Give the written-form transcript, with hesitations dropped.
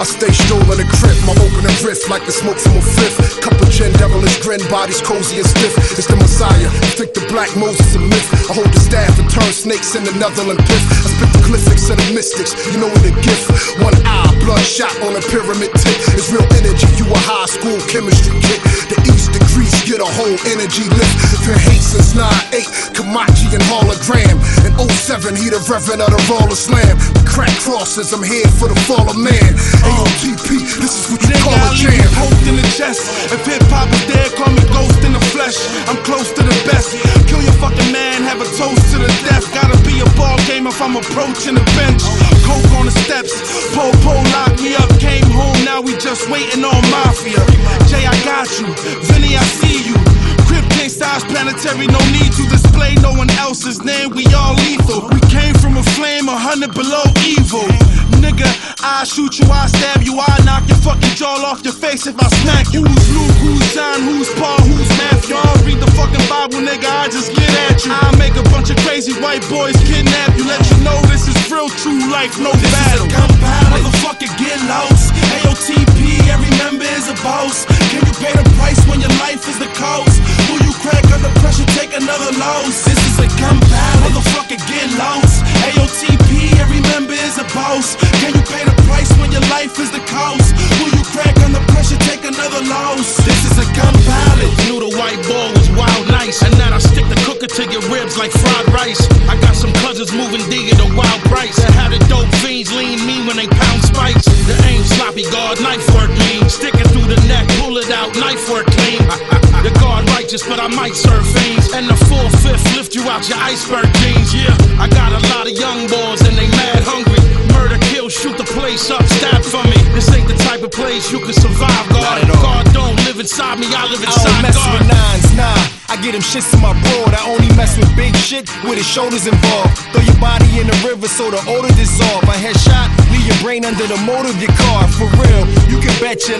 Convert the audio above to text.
I stay strolling the crib, my opening riff like the smoke from a fifth. Couple gin, devilish grin, bodies cozy and stiff. It's the Messiah, think the black Moses a myth. I hold the staff and turn snakes into Netherland pith. I spit the glyphics and the mystics, you know what a gift. One eye, bloodshot on a pyramid tip. It's real energy, you a high school chemistry kid. The East degrees get a whole energy lift. Been hate since 9-8, Kamachi and hologram. In 07, he the reverend of the roller slam. We crack crosses, I'm here for the fall of man. AOTP, this is what you call a jam. Poked in the chest. If hip-hop is dead, call me ghost in the flesh. I'm close to the best. Kill your fucking man, have a toast to the death. Gotta be a ball game if I'm approaching the bench. Coke on the steps, po locked me up. Came home, now we just waiting on Mafia. Jay, I got you. Vinny, I see you. Crip styles planetary, no need to display no one else's name. We all lethal. We came from a flame, 100 below evil. Nigga, I shoot you, I stab you, I knock your fucking jaw off your face if I smack you. Who's Luke, who's John, who's Paul, who's Matthew? Y'all read the fucking Bible, nigga, I just get at you. I make a bunch of crazy white boys kidnap you. Let you know this is real true life, no battle. Motherfucker, get lost. AOTP, every member is a boss. Can you pay the price when your life is the cost? Will you crack under pressure, take another loss? This is a gun battle. Motherfucker, get lost. AOTP, every member is a boss. Can you pay the price when your life is the cost? Will you crack under pressure, take another loss? This is a gun battle. Knew the white ball was wild nice, and now I stick the cooker to your ribs like fried rice. I got some cousins moving D at a wild price. That had the dope fiends lean me when they pound spikes. The aim sloppy, guard knife work mean. Sticking through the neck, pull it out, knife work clean. The guard righteous, but I might serve fiends. And the 4/5 lift you out your iceberg jeans. Yeah, I got a lot of young boys and they mad hungry. Murder, kill, shoot the place up, stab for me. This ain't the type of place you can survive, guard. God don't live inside me, I live inside I don't mess God. with nines, nah. I get them shits to my broad. I only mess with big shit with his shoulders involved. Throw your body in the river so the odor dissolve. A headshot, leave your brain under the motor of your car. For real, you can bet your